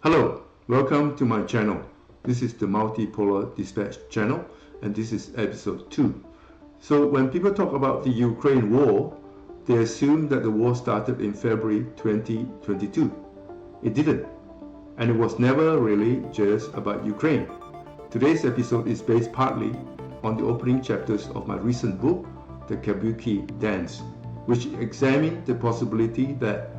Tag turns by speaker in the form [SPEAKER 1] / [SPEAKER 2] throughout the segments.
[SPEAKER 1] Hello, welcome to my channel. This is the Multipolar Dispatch channel and this is episode 2. So when people talk about the Ukraine war, they assume that the war started in February 2022. It didn't, and it was never really just about Ukraine. Today's episode is based partly on the opening chapters of my recent book, The Kabuki Dance, which examined the possibility that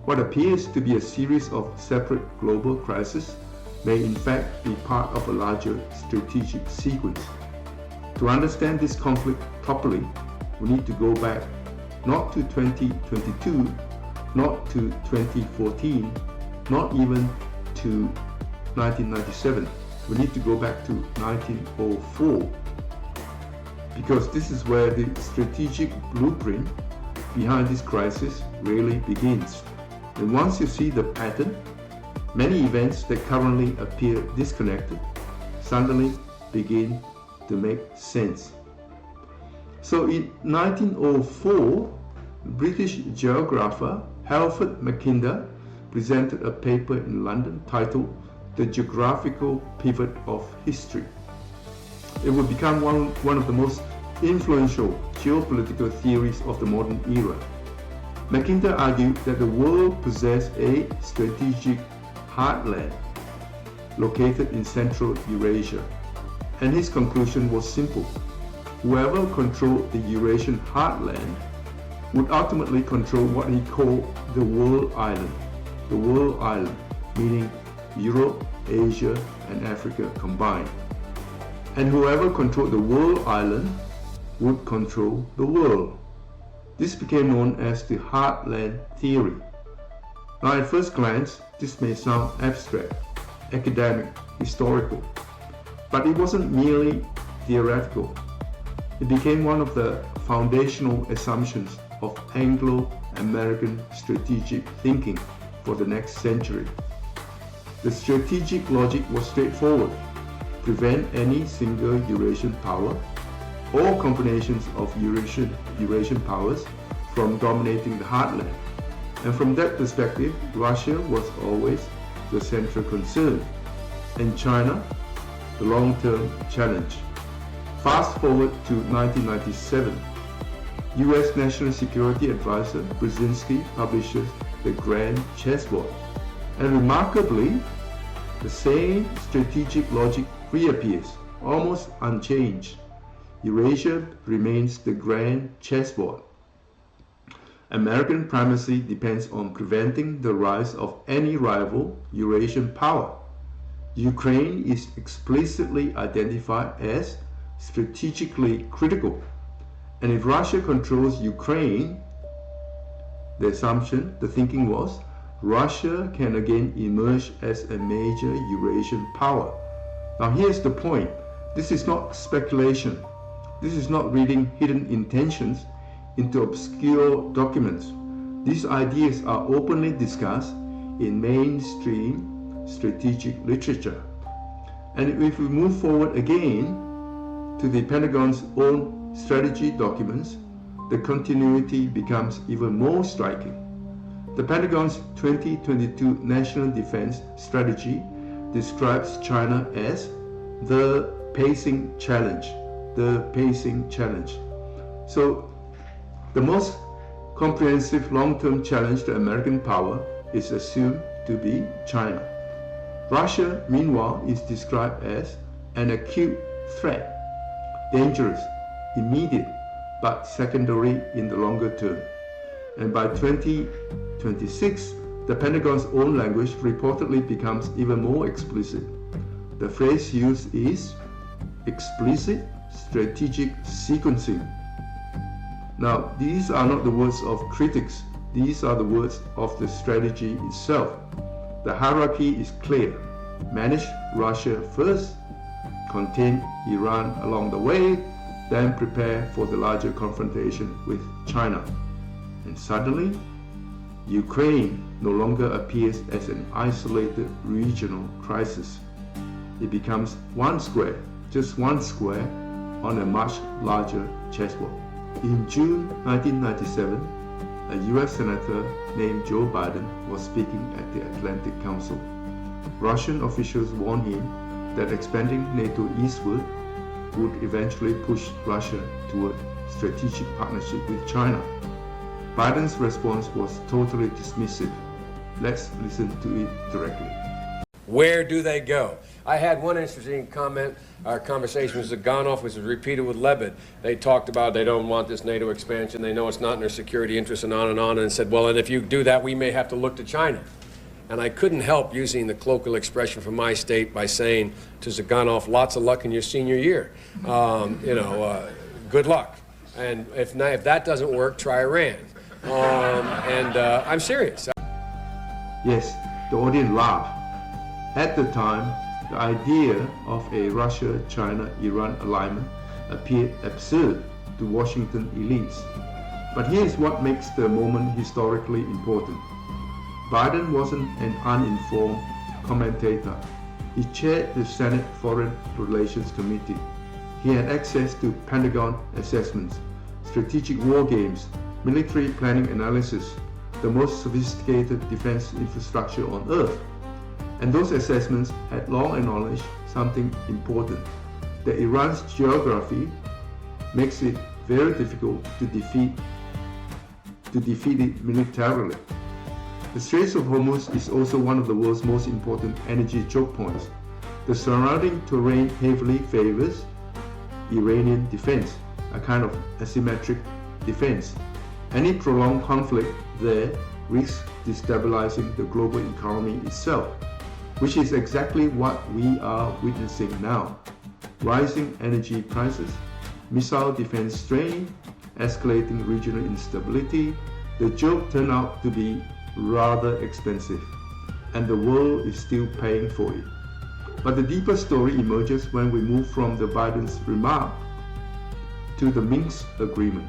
[SPEAKER 1] what appears to be a series of separate global crises may in fact be part of a larger strategic sequence. To understand this conflict properly, we need to go back not to 2022, not to 2014, not even to 1997. We need to go back to 1904, because this is where the strategic blueprint behind this crisis really begins. And once you see the pattern, many events that currently appear disconnected suddenly begin to make sense. So in 1904, British geographer Halford Mackinder presented a paper in London titled The Geographical Pivot of History. It would become one of the most influential geopolitical theories of the modern era. Mackinder argued that the world possessed a strategic heartland located in central Eurasia, and his conclusion was simple. Whoever controlled the Eurasian heartland would ultimately control what he called the world island. The world island, meaning Europe, Asia, and Africa combined. And whoever controlled the world island would control the world. This became known as the Heartland Theory. Now at first glance, this may sound abstract, academic, historical, but it wasn't merely theoretical. It became one of the foundational assumptions of Anglo-American strategic thinking for the next century. The strategic logic was straightforward: prevent any single Eurasian power or combinations of Eurasian powers from dominating the heartland. And from that perspective, Russia was always the central concern, and China the long-term challenge. Fast forward to 1997, US National Security Advisor Brzezinski publishes the Grand Chessboard, and remarkably, the same strategic logic reappears, almost unchanged. Eurasia remains the grand chessboard. American primacy depends on preventing the rise of any rival Eurasian power. Ukraine is explicitly identified as strategically critical, and if Russia controls Ukraine, the thinking was, Russia can again emerge as a major Eurasian power. Now here's the point. This is not speculation. This is not reading hidden intentions into obscure documents. These ideas are openly discussed in mainstream strategic literature. And if we move forward again to the Pentagon's own strategy documents, the continuity becomes even more striking. The Pentagon's 2022 National Defense Strategy describes China as the pacing challenge. The pacing challenge. So the most comprehensive long-term challenge to American power is assumed to be China. Russia, meanwhile, is described as an acute threat, dangerous, immediate, but secondary in the longer term. And by 2026, the Pentagon's own language reportedly becomes even more explicit. The phrase used is explicit strategic sequencing. Now, these are not the words of critics. These are the words of the strategy itself. The hierarchy is clear. Manage Russia first, contain Iran along the way, then prepare for the larger confrontation with China. And suddenly, Ukraine no longer appears as an isolated regional crisis. It becomes one square, just one square, on a much larger chessboard. In June 1997, a US Senator named Joe Biden was speaking at the Atlantic Council. Russian officials warned him that expanding NATO eastward would eventually push Russia toward strategic partnership with China. Biden's response was totally dismissive. Let's listen to it directly.
[SPEAKER 2] Where do they go? I had one interesting comment. Our conversation with Zbigniew was repeated with Lebed. They talked about they don't want this NATO expansion. They know it's not in their security interests and on, and said, well, and if you do that, we may have to look to China. And I couldn't help using the colloquial expression from my state by saying to Zbigniew, lots of luck in your senior year. Good luck. And if that doesn't work, try Iran. I'm serious.
[SPEAKER 1] Yes, the audience laughed. At the time, the idea of a Russia-China-Iran alignment appeared absurd to Washington elites. But here's what makes the moment historically important. Biden wasn't an uninformed commentator. He chaired the Senate Foreign Relations Committee. He had access to Pentagon assessments, strategic war games, military planning analysis, the most sophisticated defense infrastructure on earth. And those assessments had long acknowledged something important, that Iran's geography makes it very difficult to defeat it militarily. The Straits of Hormuz is also one of the world's most important energy choke points. The surrounding terrain heavily favors Iranian defense, a kind of asymmetric defense. Any prolonged conflict there risks destabilizing the global economy itself, which is exactly what we are witnessing now. Rising energy prices, missile defense strain, escalating regional instability. The joke turned out to be rather expensive, and the world is still paying for it. But the deeper story emerges when we move from the Biden's remark to the Minsk Agreement,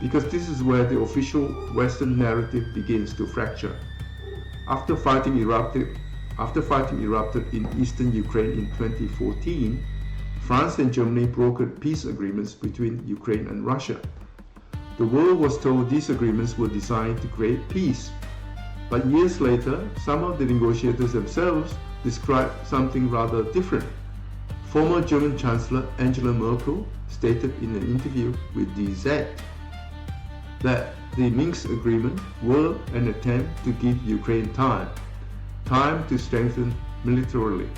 [SPEAKER 1] because this is where the official Western narrative begins to fracture. After fighting erupted in eastern Ukraine in 2014, France and Germany brokered peace agreements between Ukraine and Russia. The world was told these agreements were designed to create peace. But years later, some of the negotiators themselves described something rather different. Former German Chancellor Angela Merkel stated in an interview with DZ that the Minsk Agreement were an attempt to give Ukraine time to strengthen militarily.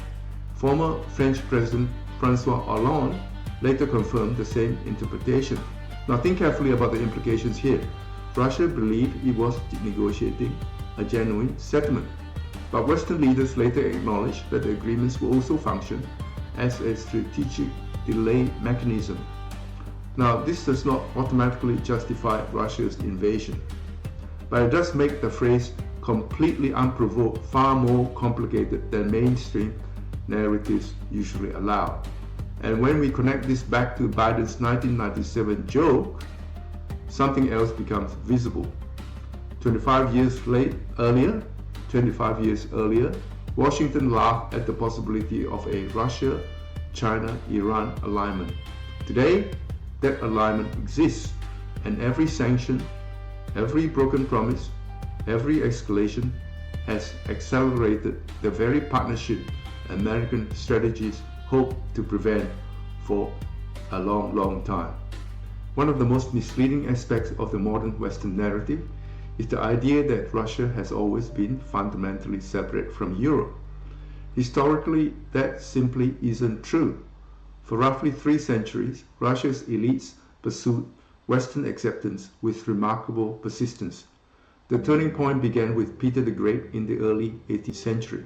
[SPEAKER 1] Former French President François Hollande later confirmed the same interpretation. Now think carefully about the implications here. Russia believed it was negotiating a genuine settlement, but Western leaders later acknowledged that the agreements will also function as a strategic delay mechanism. Now, this does not automatically justify Russia's invasion, but it does make the phrase completely unprovoked far more complicated than mainstream narratives usually allow. And when we connect this back to Biden's 1997 joke, something else becomes visible. 25 years earlier, Washington laughed at the possibility of a Russia-China-Iran alignment. Today, that alignment exists, and every sanction, every broken promise, every escalation has accelerated the very partnership American strategists hoped to prevent for a long time. One of the most misleading aspects of the modern Western narrative is the idea that Russia has always been fundamentally separate from Europe. Historically, that simply isn't true. For roughly 3 centuries, Russia's elites pursued Western acceptance with remarkable persistence. The turning point began with Peter the Great in the early 18th century.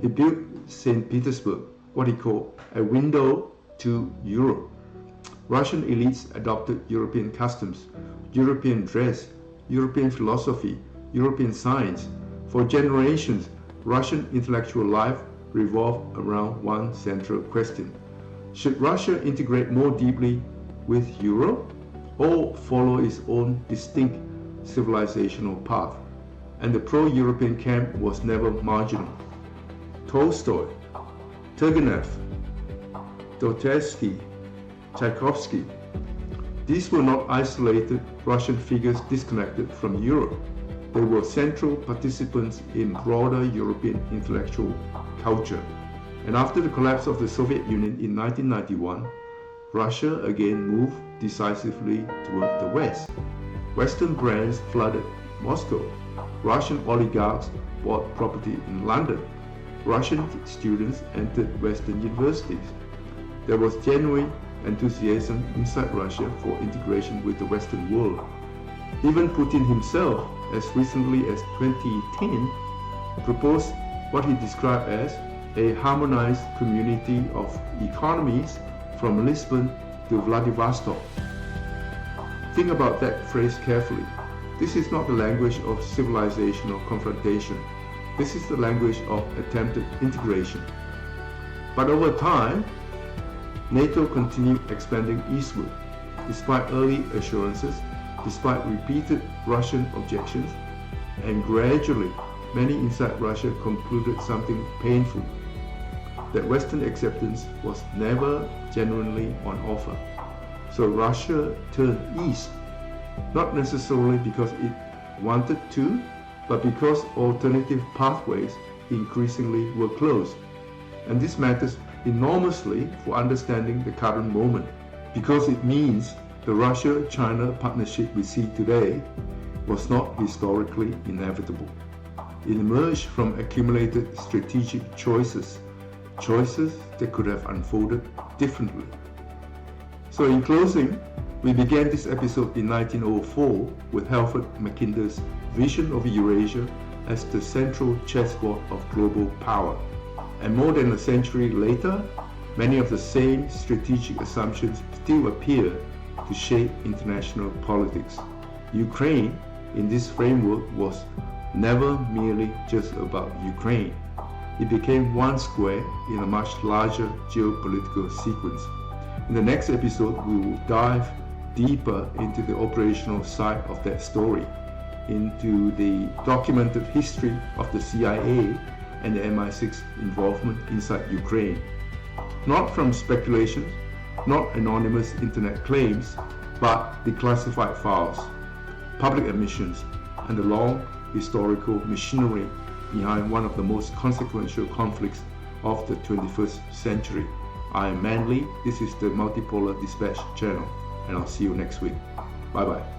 [SPEAKER 1] He built St. Petersburg, what he called a window to Europe. Russian elites adopted European customs, European dress, European philosophy, European science. For generations, Russian intellectual life revolved around one central question. Should Russia integrate more deeply with Europe or follow its own distinct civilizational path? And the pro-European camp was never marginal. Tolstoy, Turgenev, Dostoevsky, Tchaikovsky. These were not isolated Russian figures disconnected from Europe. They were central participants in broader European intellectual culture. And after the collapse of the Soviet Union in 1991, Russia again moved decisively toward the West. Western brands flooded Moscow. Russian oligarchs bought property in London. Russian students entered Western universities. There was genuine enthusiasm inside Russia for integration with the Western world. Even Putin himself, as recently as 2010, proposed what he described as a harmonized community of economies from Lisbon to Vladivostok. Think about that phrase carefully. This is not the language of civilization or confrontation. This is the language of attempted integration. But over time, NATO continued expanding eastward, despite early assurances, despite repeated Russian objections, and gradually, many inside Russia concluded something painful, that Western acceptance was never genuinely on offer. So Russia turned east, not necessarily because it wanted to, but because alternative pathways increasingly were closed. And this matters enormously for understanding the current moment, because it means the Russia-China partnership we see today was not historically inevitable. It emerged from accumulated strategic choices that could have unfolded differently. So in closing, we began this episode in 1904 with Halford Mackinder's vision of Eurasia as the central chessboard of global power. And more than a century later, many of the same strategic assumptions still appear to shape international politics. Ukraine, in this framework, was never merely just about Ukraine. It became one square in a much larger geopolitical sequence. In the next episode, we will dive deeper into the operational side of that story, into the documented history of the CIA and the MI6 involvement inside Ukraine. Not from speculations, not anonymous internet claims, but declassified files, public admissions, and the long historical machinery behind one of the most consequential conflicts of the 21st century. I am Manly, this is the Multipolar Dispatch channel, and I'll see you next week. Bye bye.